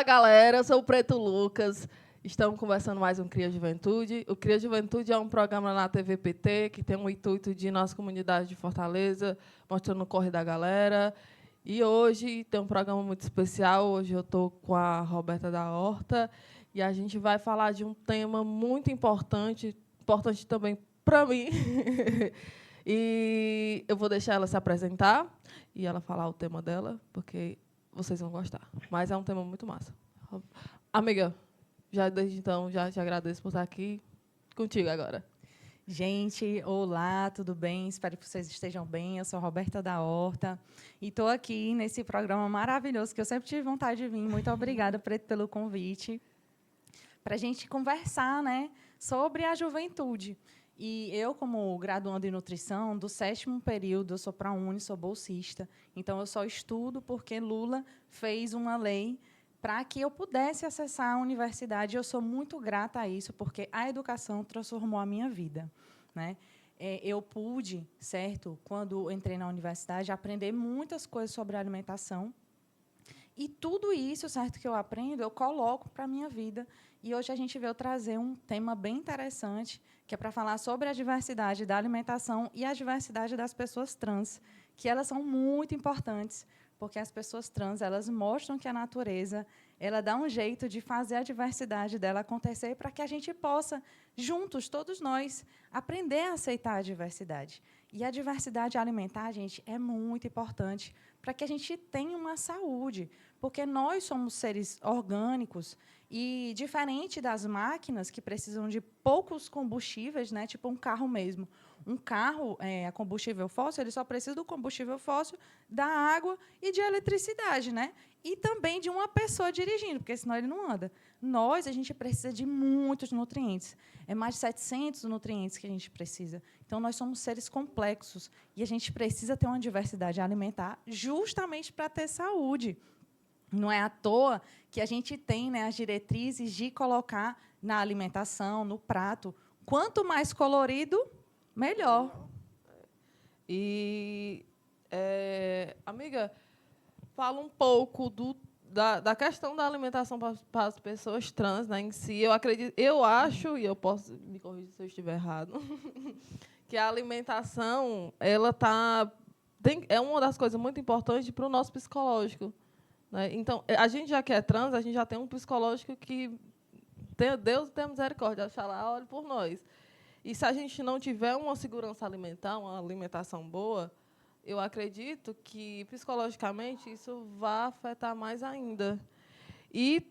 galera, eu sou o Preto Lucas. Estamos conversando mais um Cria Juventude. O Cria Juventude é um programa na TV PT que tem o intuito de nossa comunidade de Fortaleza, mostrando o corre da galera. E hoje tem um programa muito especial. Hoje eu estou com a Roberta da Horta e a gente vai falar de um tema muito importante, importante também para mim. E eu vou deixar ela se apresentar e ela falar o tema dela, porque vocês vão gostar. Mas é um tema muito massa. Amiga, já desde então, já te agradeço por estar aqui contigo agora. Gente, olá, tudo bem? Espero que vocês estejam bem. Eu sou a Roberta da Horta e estou aqui nesse programa maravilhoso que eu sempre tive vontade de vir. Muito obrigada, Preto, pelo convite, para a gente conversar, né, sobre a juventude. E eu, como graduanda em nutrição, do 7º período, eu sou ProUni, sou bolsista. Então, eu só estudo porque Lula fez uma lei para que eu pudesse acessar a universidade. Eu sou muito grata a isso, porque a educação transformou a minha vida, né? Eu pude, certo, quando entrei na universidade, aprender muitas coisas sobre alimentação. E tudo isso, certo, que eu aprendo, eu coloco para a minha vida. E hoje a gente veio trazer um tema bem interessante, que é para falar sobre a diversidade da alimentação e a diversidade das pessoas trans, que elas são muito importantes, porque as pessoas trans, elas mostram que a natureza, ela dá um jeito de fazer a diversidade dela acontecer para que a gente possa, juntos, todos nós, aprender a aceitar a diversidade. E a diversidade alimentar, gente, é muito importante para que a gente tenha uma saúde, porque nós somos seres orgânicos e, diferente das máquinas, que precisam de poucos combustíveis, né, tipo um carro mesmo. Um carro a combustível fóssil, ele só precisa do combustível fóssil, da água e de eletricidade, né? E também de uma pessoa dirigindo, porque senão ele não anda. Nós, a gente precisa de muitos nutrientes. É mais de 700 nutrientes que a gente precisa. Então, nós somos seres complexos e a gente precisa ter uma diversidade alimentar justamente para ter saúde. Não é à toa que a gente tem, né, as diretrizes de colocar na alimentação, no prato, quanto mais colorido, melhor. E, amiga, fala um pouco da questão da alimentação para as pessoas trans, né, em si. Eu acredito, eu acho, e eu posso me corrigir se eu estiver errado, que a alimentação é uma das coisas muito importantes para o nosso psicológico. Né? Então, a gente já que é trans, a gente já tem um psicológico que Deus tem misericórdia, Oxalá, olhe por nós. E se a gente não tiver uma segurança alimentar, uma alimentação boa, eu acredito que, psicologicamente, isso vai afetar mais ainda. E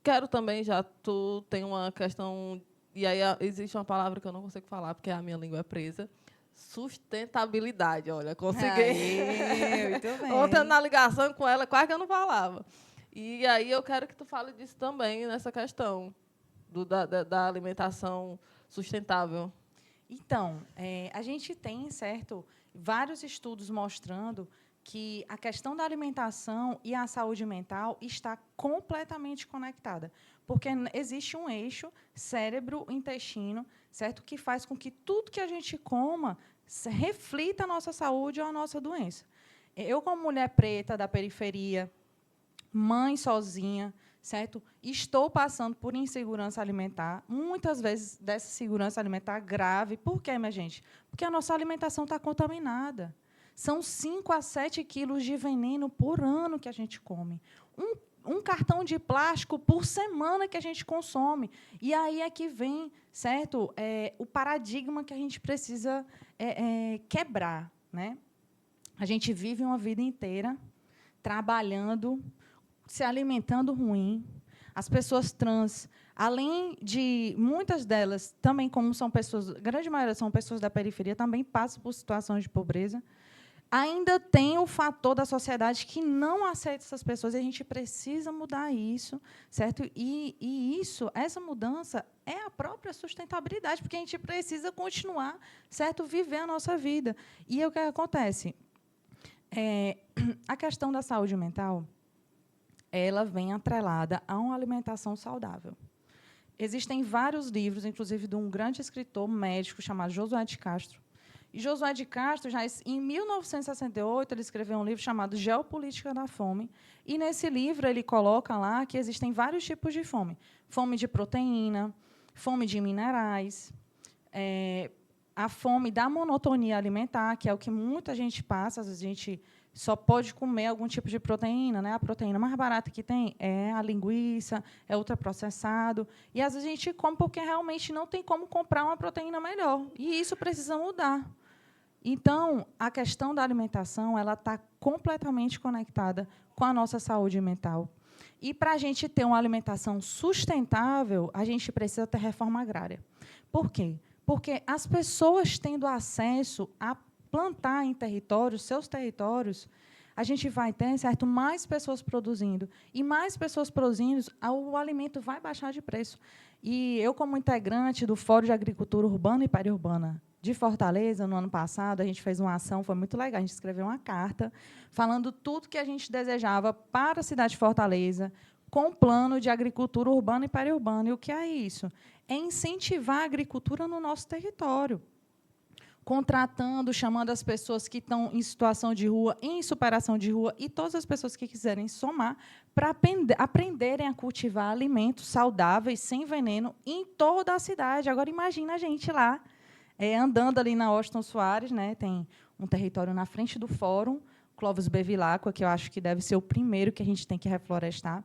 quero também, já tu tem uma questão, e aí existe uma palavra que eu não consigo falar, porque a minha língua é presa, sustentabilidade. Olha, consegui. Aí, muito Ontem, bem. na ligação com ela, quase que eu não falava. E aí eu quero que tu fale disso também, nessa questão da alimentação sustentável. Então, a gente tem, certo, vários estudos mostrando que a questão da alimentação e a saúde mental está completamente conectada, porque existe um eixo cérebro-intestino, certo, que faz com que tudo que a gente coma reflita a nossa saúde ou a nossa doença. Eu, como mulher preta da periferia, mãe sozinha, certo? Estou passando por insegurança alimentar, muitas vezes dessa segurança alimentar grave. Por quê, minha gente? Porque a nossa alimentação está contaminada. São 5 a 7 quilos de veneno por ano que a gente come. Um cartão de plástico por semana que a gente consome. E aí é que vem, certo, o paradigma que a gente precisa quebrar. Né? A gente vive uma vida inteira trabalhando, se alimentando ruim. As pessoas trans, além de muitas delas, também como são pessoas, a grande maioria são pessoas da periferia, também passam por situações de pobreza. Ainda tem o fator da sociedade que não aceita essas pessoas, e a gente precisa mudar isso, certo? E essa mudança é a própria sustentabilidade, porque a gente precisa continuar, certo, viver a nossa vida. E o que acontece? A questão da saúde mental, ela vem atrelada a uma alimentação saudável. Existem vários livros, inclusive de um grande escritor médico chamado Josué de Castro, E Josué de Castro, já em 1968, ele escreveu um livro chamado Geopolítica da Fome. E, nesse livro, ele coloca lá que existem vários tipos de fome. Fome de proteína, fome de minerais, a fome da monotonia alimentar, que é o que muita gente passa. Às vezes, a gente só pode comer algum tipo de proteína, né? A proteína mais barata que tem é a linguiça, é ultraprocessado. E, às vezes, a gente come porque realmente não tem como comprar uma proteína melhor. E isso precisa mudar. Então, a questão da alimentação ela está completamente conectada com a nossa saúde mental. E, para a gente ter uma alimentação sustentável, a gente precisa ter reforma agrária. Por quê? Porque as pessoas tendo acesso a plantar em territórios, seus territórios, a gente vai ter, certo, mais pessoas produzindo. E mais pessoas produzindo, o alimento vai baixar de preço. E eu, como integrante do Fórum de Agricultura Urbana e Periurbana de Fortaleza, no ano passado, a gente fez uma ação, foi muito legal, a gente escreveu uma carta falando tudo que a gente desejava para a cidade de Fortaleza, com o plano de agricultura urbana e periurbana. E o que é isso? É incentivar a agricultura no nosso território, contratando, chamando as pessoas que estão em situação de rua, em superação de rua, e todas as pessoas que quiserem somar, para aprenderem a cultivar alimentos saudáveis, sem veneno, em toda a cidade. Agora, imagina a gente lá, andando ali na Washington Soares, né, tem um território na frente do Fórum, Clóvis Bevilacqua, que eu acho que deve ser o primeiro que a gente tem que reflorestar.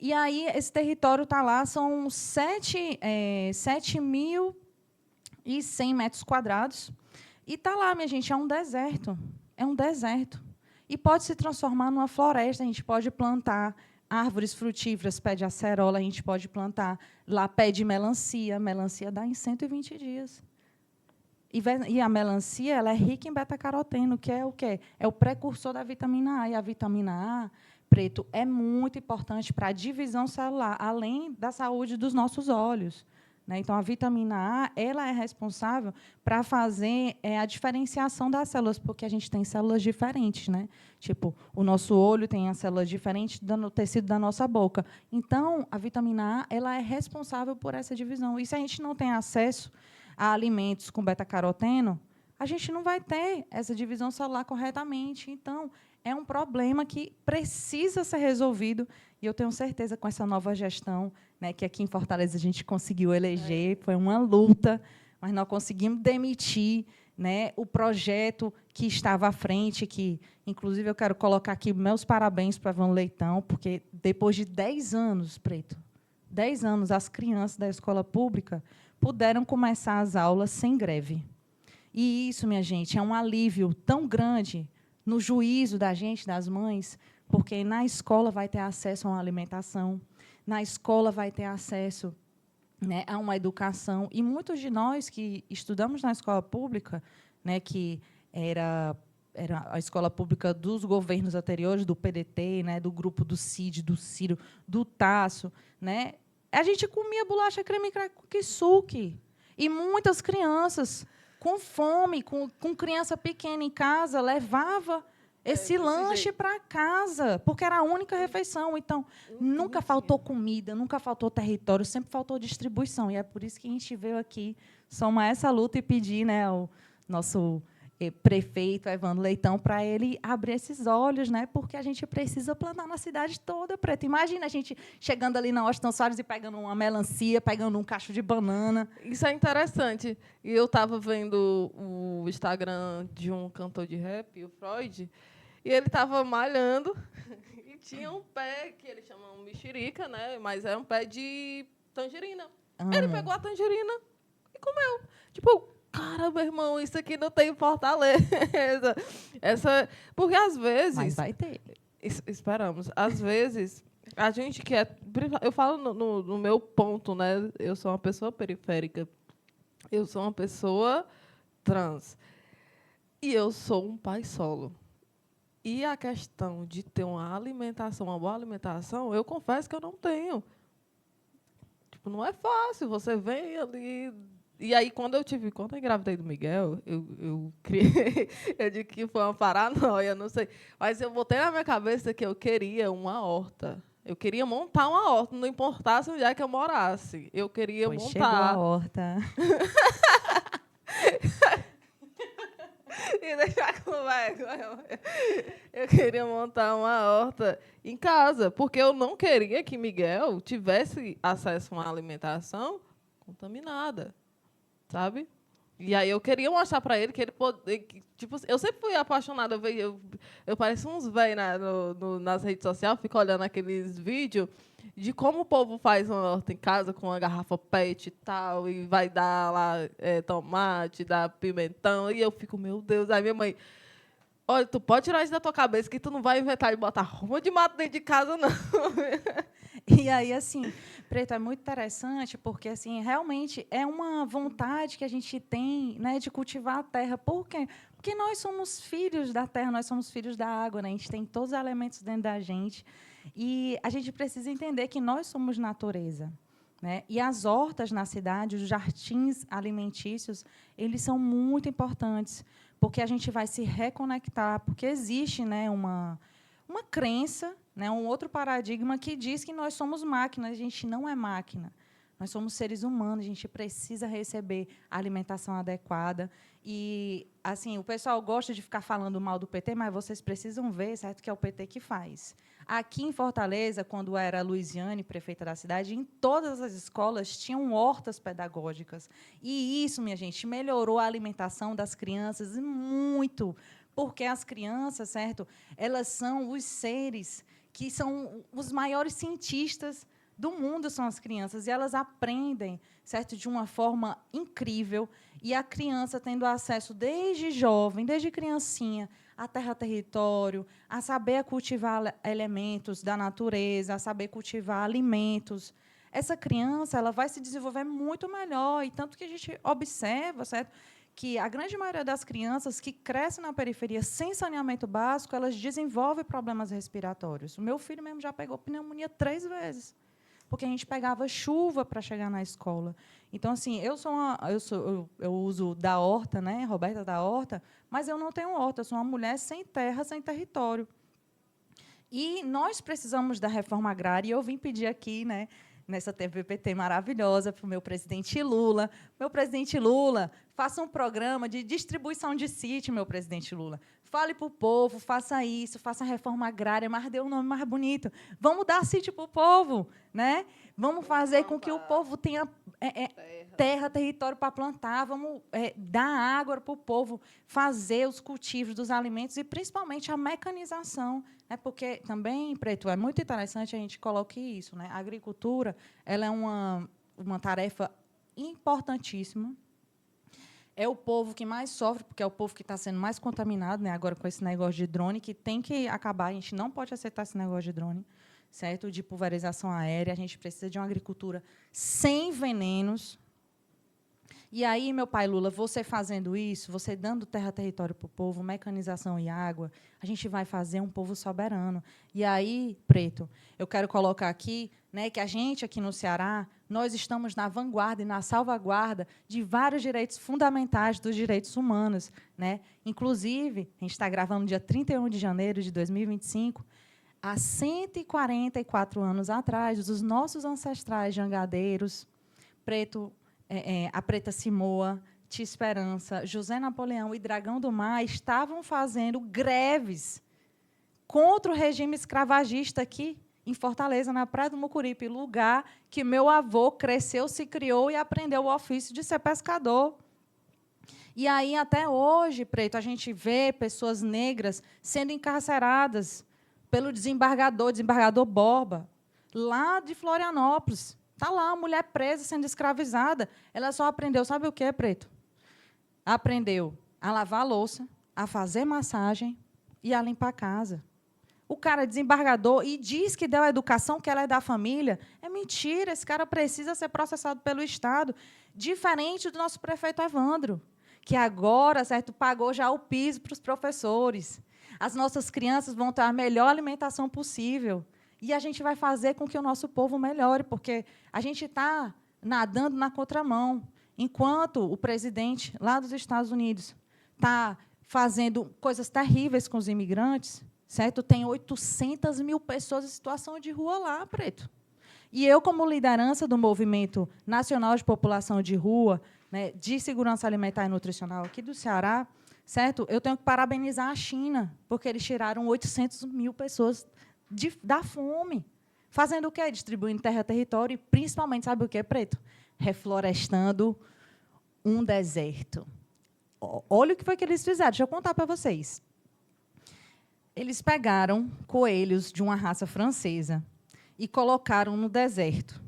E aí, esse território está lá, são 7.100 metros quadrados. E está lá, minha gente, é um deserto. É um deserto. E pode se transformar numa floresta. A gente pode plantar árvores frutíferas, pé de acerola, a gente pode plantar lá pé de melancia. Melancia dá em 120 dias. E a melancia ela é rica em beta-caroteno, que é o quê? É o precursor da vitamina A. E a vitamina A, Preto, é muito importante para a divisão celular, além da saúde dos nossos olhos. Então, a vitamina A ela é responsável para fazer a diferenciação das células, porque a gente tem células diferentes. Né? Tipo, o nosso olho tem as células diferentes do tecido da nossa boca. Então, a vitamina A ela é responsável por essa divisão. E, se a gente não tem acesso a alimentos com beta-caroteno, a gente não vai ter essa divisão celular corretamente. Então, é um problema que precisa ser resolvido, e eu tenho certeza, com essa nova gestão, né, que aqui em Fortaleza a gente conseguiu eleger, foi uma luta, mas nós conseguimos demitir, né, o projeto que estava à frente, que, inclusive, eu quero colocar aqui meus parabéns para Vão Leitão, porque, depois de 10 anos, Preto, 10 anos, as crianças da escola pública puderam começar as aulas sem greve. E isso, minha gente, é um alívio tão grande no juízo da gente, das mães, porque na escola vai ter acesso a uma alimentação, na escola vai ter acesso, né, a uma educação. E muitos de nós que estudamos na escola pública, né, que era a escola pública dos governos anteriores, do PDT, né, do grupo do Cid, do Ciro, do Tasso, né, a gente comia bolacha creme kisuke. E muitas crianças com fome, com criança pequena em casa, levava esse lanche para casa, porque era a única refeição. Então, nunca faltou comida, nunca faltou território, sempre faltou distribuição. E é por isso que a gente veio aqui somar essa luta e pedir, né, ao nosso prefeito, Evandro Leitão, para ele abrir esses olhos, né, porque a gente precisa plantar na cidade toda, Preto. Imagina a gente chegando ali na Washington Soares e pegando uma melancia, pegando um cacho de banana. Isso é interessante. E eu estava vendo o Instagram de um cantor de rap, o Freud, e ele estava malhando e tinha um pé, que ele chama um mexerica, né, mas é um pé de tangerina. Ele pegou a tangerina e comeu. Tipo, cara, meu irmão, isso aqui não tem em Fortaleza. Porque, às vezes... Mas vai ter. Esperamos. Às vezes, a gente que é... Eu falo no meu ponto, né? Eu sou uma pessoa periférica. Eu sou uma pessoa trans. E eu sou um pai solo. E a questão de ter uma boa alimentação, eu confesso que eu não tenho. Tipo, não é fácil. Você vem ali... E aí, quando eu engravidei do Miguel, eu criei, eu digo que foi uma paranoia, não sei. Mas eu botei na minha cabeça que eu queria uma horta. Eu queria montar uma horta, não importasse onde é que eu morasse. Eu queria montar. Chegou a horta. deixar com vergonha. Eu queria montar uma horta em casa, porque eu não queria que Miguel tivesse acesso a uma alimentação contaminada, sabe? E aí eu queria mostrar para ele que ele poderia... Tipo, eu sempre fui apaixonada. Eu pareço uns velhos nas redes sociais, fico olhando aqueles vídeos de como o povo faz uma horta em casa com uma garrafa PET e tal, e vai dar lá tomate, dá pimentão, e eu fico, meu Deus. Aí minha mãe, olha, tu pode tirar isso da tua cabeça que tu não vai inventar de botar ruma de mato dentro de casa, não. E aí, assim, Preto, é muito interessante, porque assim, realmente é uma vontade que a gente tem, né, de cultivar a terra. Por quê? Porque nós somos filhos da terra, nós somos filhos da água, né? A gente tem todos os elementos dentro da gente. E a gente precisa entender que nós somos natureza. Né? E as hortas na cidade, os jardins alimentícios, eles são muito importantes, porque a gente vai se reconectar, porque existe, né, uma crença, né, um outro paradigma que diz que nós somos máquinas. A gente não é máquina. Nós somos seres humanos, a gente precisa receber a alimentação adequada. E, assim, o pessoal gosta de ficar falando mal do PT, mas vocês precisam ver, certo, que é o PT que faz. Aqui em Fortaleza, quando era a Luiziane, prefeita da cidade, em todas as escolas tinham hortas pedagógicas. E isso, minha gente, melhorou a alimentação das crianças muito, porque as crianças, certo, elas são os seres que são os maiores cientistas do mundo, são as crianças, e elas aprendem, certo, de uma forma incrível, e a criança tendo acesso desde jovem, desde criancinha, a terra território, a saber cultivar elementos da natureza, a saber cultivar alimentos. Essa criança, ela vai se desenvolver muito melhor, e tanto que a gente observa, certo, que a grande maioria das crianças que crescem na periferia sem saneamento básico, elas desenvolvem problemas respiratórios. O meu filho mesmo já pegou pneumonia 3 vezes, porque a gente pegava chuva para chegar na escola. Então, assim, eu uso da horta, né, Roberta da horta, mas eu não tenho horta, eu sou uma mulher sem terra, sem território. E nós precisamos da reforma agrária, e eu vim pedir aqui, né, nessa TVPT maravilhosa, para o meu presidente Lula. Meu presidente Lula, faça um programa de distribuição de sítio, meu presidente Lula. Fale para o povo, faça isso, faça a reforma agrária, mas dê um nome mais bonito. Vamos dar sítio para o povo, né? Vamos fazer com que o povo tenha terra, território para plantar, vamos dar água para o povo fazer os cultivos dos alimentos e, principalmente, a mecanização. Né? Porque também, Preto, é muito interessante a gente colocar isso. Né? A agricultura ela é uma tarefa importantíssima. É o povo que mais sofre, porque é o povo que está sendo mais contaminado, né, agora com esse negócio de drone, que tem que acabar. A gente não pode aceitar esse negócio de drone, certo? De pulverização aérea. A gente precisa de uma agricultura sem venenos. E aí, meu pai Lula, você fazendo isso, você dando terra, território para o povo, mecanização e água, a gente vai fazer um povo soberano. E aí, Preto, eu quero colocar aqui, né, que a gente, aqui no Ceará, nós estamos na vanguarda e na salvaguarda de vários direitos fundamentais dos direitos humanos. Né? Inclusive, a gente está gravando no dia 31 de janeiro de 2025, há 144 anos atrás, os nossos ancestrais jangadeiros, Preto, a Preta Simoa, Tia Esperança, José Napoleão e Dragão do Mar estavam fazendo greves contra o regime escravagista aqui em Fortaleza, na Praia do Mucuripe, lugar que meu avô cresceu, se criou e aprendeu o ofício de ser pescador. E aí, até hoje, Preto, a gente vê pessoas negras sendo encarceradas pelo desembargador Borba, lá de Florianópolis. Está lá, a mulher presa, sendo escravizada. Ela só aprendeu, sabe o quê, Preto? Aprendeu a lavar a louça, a fazer massagem e a limpar a casa. O cara é desembargador e diz que deu a educação, que ela é da família. É mentira, esse cara precisa ser processado pelo Estado. Diferente do nosso prefeito Evandro, que agora, certo, pagou já o piso para os professores. As nossas crianças vão ter a melhor alimentação possível. E a gente vai fazer com que o nosso povo melhore, porque a gente está nadando na contramão. Enquanto o presidente lá dos Estados Unidos está fazendo coisas terríveis com os imigrantes, certo? Tem 800 mil pessoas em situação de rua lá, Preto. E eu, como liderança do Movimento Nacional de População de Rua, né, de Segurança Alimentar e Nutricional aqui do Ceará, certo? Eu tenho que parabenizar a China, porque eles tiraram 800 mil pessoas da fome. Fazendo o quê? Distribuindo terra, território e, principalmente, sabe o que, Preto? Reflorestando um deserto. Olha o que foi que eles fizeram. Deixa eu contar para vocês. Eles pegaram coelhos de uma raça francesa e colocaram no deserto.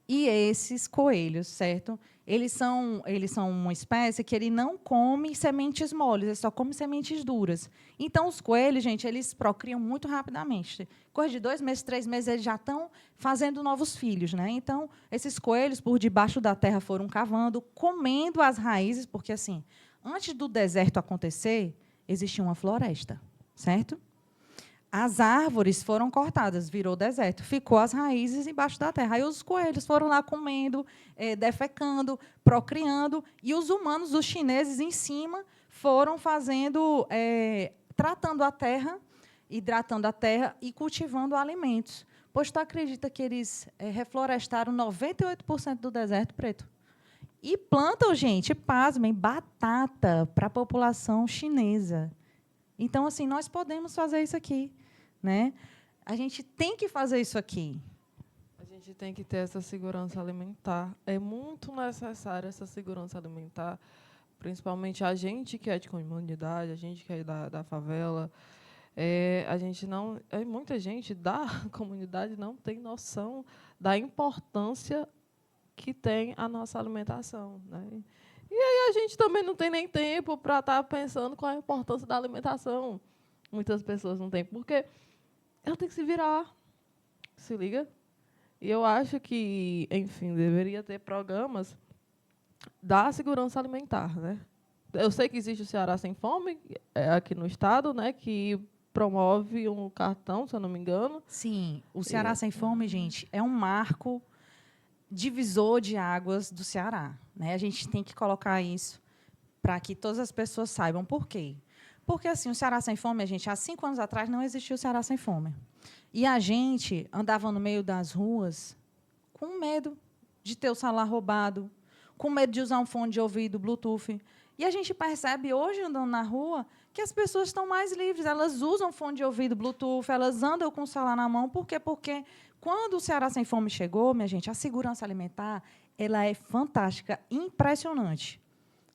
E esses coelhos, certo? Eles são uma espécie que ele não come sementes moles, ele só come sementes duras. Então, os coelhos, gente, eles procriam muito rapidamente. Coisa de 2 meses, 3 meses, eles já estão fazendo novos filhos, né? Então, esses coelhos, por debaixo da terra, foram cavando, comendo as raízes, porque, assim, antes do deserto acontecer, existia uma floresta, certo? As árvores foram cortadas, virou deserto. Ficou as raízes embaixo da terra. Aí os coelhos foram lá comendo, defecando, procriando, e os humanos, os chineses, em cima, foram fazendo, tratando a terra, hidratando a terra e cultivando alimentos. Pois tu acredita que eles reflorestaram 98% do deserto, Preto? E plantam, gente, pasmem, batata para a população chinesa. Então, assim, nós podemos fazer isso aqui. Né? A gente tem que fazer isso aqui. A gente tem que ter essa segurança alimentar. É muito necessária essa segurança alimentar, principalmente a gente que é de comunidade, a gente que é da favela. A gente não, muita gente da comunidade não tem noção da importância que tem a nossa alimentação, né? E aí a gente também não tem nem tempo para estar pensando qual é a importância da alimentação. Muitas pessoas não têm, porque ela tem que se virar, se liga? E eu acho que, enfim, deveria ter programas da segurança alimentar, né? Eu sei que existe o Ceará Sem Fome, aqui no estado, né, que promove um cartão, se eu não me engano. Sim, o Ceará Sem Fome, gente, é um marco divisor de águas do Ceará, né? A gente tem que colocar isso para que todas as pessoas saibam por quê. Porque, assim, o Ceará Sem Fome, a gente, há 5 anos atrás, não existia o Ceará Sem Fome. E a gente andava no meio das ruas com medo de ter o celular roubado, com medo de usar um fone de ouvido, Bluetooth. E a gente percebe, hoje, andando na rua, que as pessoas estão mais livres. Elas usam fone de ouvido, Bluetooth, elas andam com o celular na mão. Por quê? Porque, quando o Ceará Sem Fome chegou, minha gente, a segurança alimentar ela é fantástica, impressionante.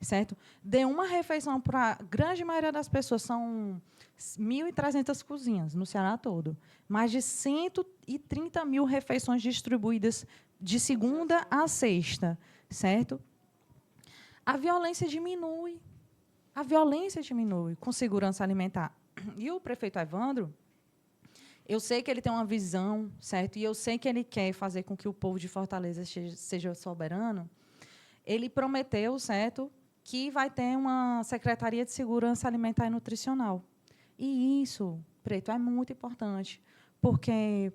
Certo? Deu uma refeição para a grande maioria das pessoas, são 1.300 cozinhas no Ceará todo. Mais de 130 mil refeições distribuídas de segunda a sexta. Certo? A violência diminui. A violência diminui com segurança alimentar. E o prefeito Evandro, eu sei que ele tem uma visão, certo? E eu sei que ele quer fazer com que o povo de Fortaleza seja soberano. Ele prometeu, certo, que vai ter uma Secretaria de Segurança Alimentar e Nutricional. E isso, Preto, é muito importante, porque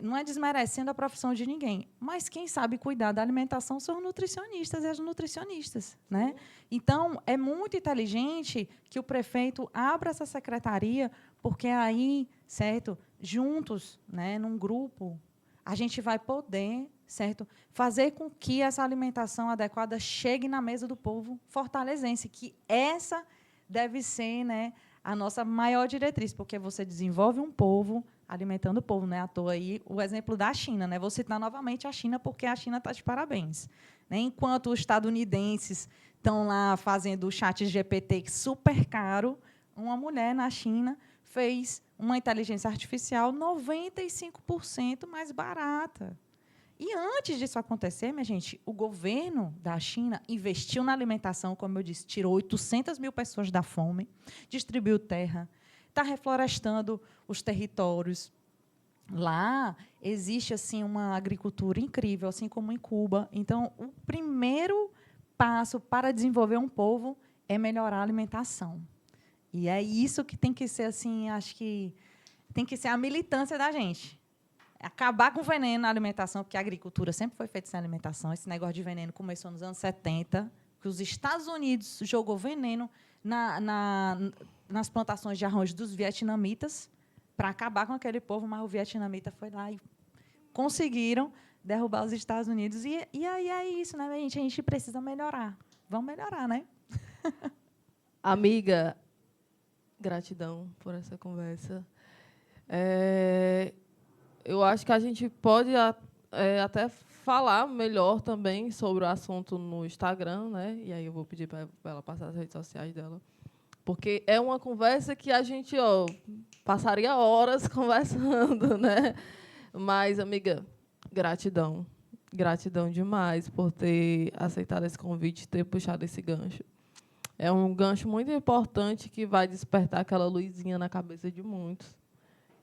não é desmerecendo a profissão de ninguém, mas quem sabe cuidar da alimentação são os nutricionistas e as nutricionistas. Né? Então, é muito inteligente que o prefeito abra essa secretaria, porque aí, certo, juntos, né, num grupo, a gente vai poder, certo, fazer com que essa alimentação adequada chegue na mesa do povo fortalezense, que essa deve ser, né, a nossa maior diretriz, porque você desenvolve um povo alimentando o povo, né? À toa aí o exemplo da China, né? Vou citar novamente a China, porque a China está de parabéns. Né? Enquanto os estadunidenses estão lá fazendo o chat GPT super caro, uma mulher na China fez uma inteligência artificial 95% mais barata. E antes disso acontecer, minha gente, o governo da China investiu na alimentação, como eu disse, tirou 800 mil pessoas da fome, distribuiu terra, está reflorestando os territórios. Lá existe assim uma agricultura incrível, assim como em Cuba. Então, o primeiro passo para desenvolver um povo é melhorar a alimentação. E é isso que tem que ser, assim, acho que tem que ser a militância da gente. Acabar com o veneno na alimentação, porque a agricultura sempre foi feita sem alimentação. Esse negócio de veneno começou nos anos 70, que os Estados Unidos jogou veneno nas plantações de arroz dos vietnamitas para acabar com aquele povo, mas o vietnamita foi lá e conseguiram derrubar os Estados Unidos. E aí é isso, né, gente? A gente precisa melhorar. Vamos melhorar, né? Amiga, Gratidão por essa conversa. Eu acho que a gente pode até falar melhor também sobre o assunto no Instagram, né? E aí eu vou pedir para ela passar as redes sociais dela. Porque é uma conversa que a gente passaria horas conversando, né? Mas, amiga, gratidão. Gratidão demais por ter aceitado esse convite, ter puxado esse gancho. É um gancho muito importante que vai despertar aquela luzinha na cabeça de muitos.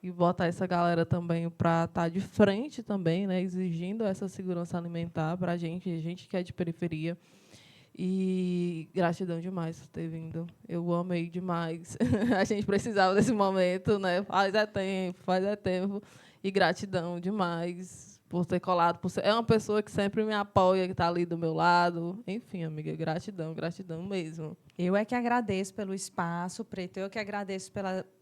E botar essa galera também para estar de frente também, né, exigindo essa segurança alimentar para a gente que é de periferia. E gratidão demais por ter vindo. Eu amei demais. A gente precisava desse momento, né? Faz é tempo. E gratidão demais por ter colado. É uma pessoa que sempre me apoia, que está ali do meu lado. Enfim, amiga, gratidão mesmo. Eu é que agradeço pelo espaço, Preto. Eu que agradeço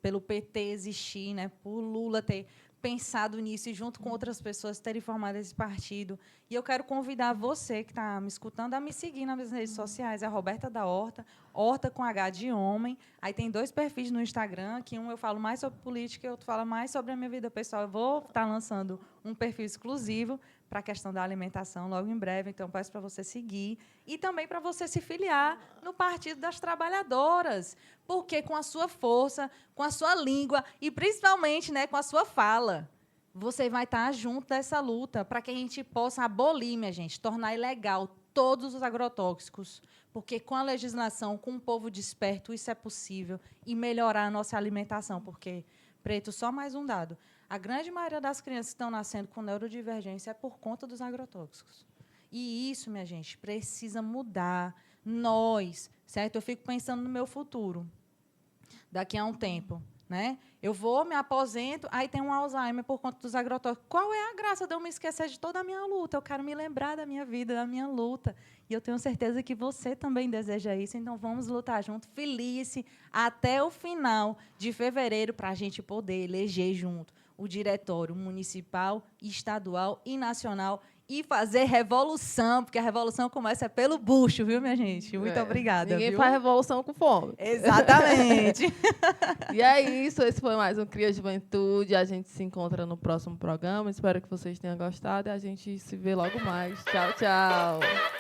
pelo PT existir, né? Por Lula ter pensado nisso e, junto com outras pessoas, terem formado esse partido. E eu quero convidar você que está me escutando a me seguir nas minhas redes sociais. É a Roberta da Horta, Horta com H de homem. Aí tem 2 perfis no Instagram, que um eu falo mais sobre política e outro fala mais sobre a minha vida pessoal. Eu vou estar lançando um perfil exclusivo para a questão da alimentação logo em breve, então peço para você seguir e também para você se filiar no Partido das Trabalhadoras, porque com a sua força, com a sua língua e principalmente, né, com a sua fala, você vai estar junto dessa luta para que a gente possa abolir, minha gente, tornar ilegal todos os agrotóxicos, porque com a legislação, com um povo desperto, isso é possível e melhorar a nossa alimentação, porque, Preto, só mais um dado. A grande maioria das crianças que estão nascendo com neurodivergência é por conta dos agrotóxicos. E isso, minha gente, precisa mudar. Nós, certo? Eu fico pensando no meu futuro, daqui a um tempo, né? Eu vou, me aposento, aí tem um Alzheimer por conta dos agrotóxicos. Qual é a graça de eu me esquecer de toda a minha luta? Eu quero me lembrar da minha vida, da minha luta. E eu tenho certeza que você também deseja isso. Então, vamos lutar junto, feliz, até o final de fevereiro, para a gente poder eleger junto o diretório municipal, estadual e nacional e fazer revolução, porque a revolução começa pelo bucho, viu, minha gente? Muito obrigada. Ninguém viu? faz revolução com fome. Exatamente. E é isso, esse foi mais um Cria Juventude. A gente se encontra no próximo programa. Espero que vocês tenham gostado e a gente se vê logo mais. Tchau, tchau.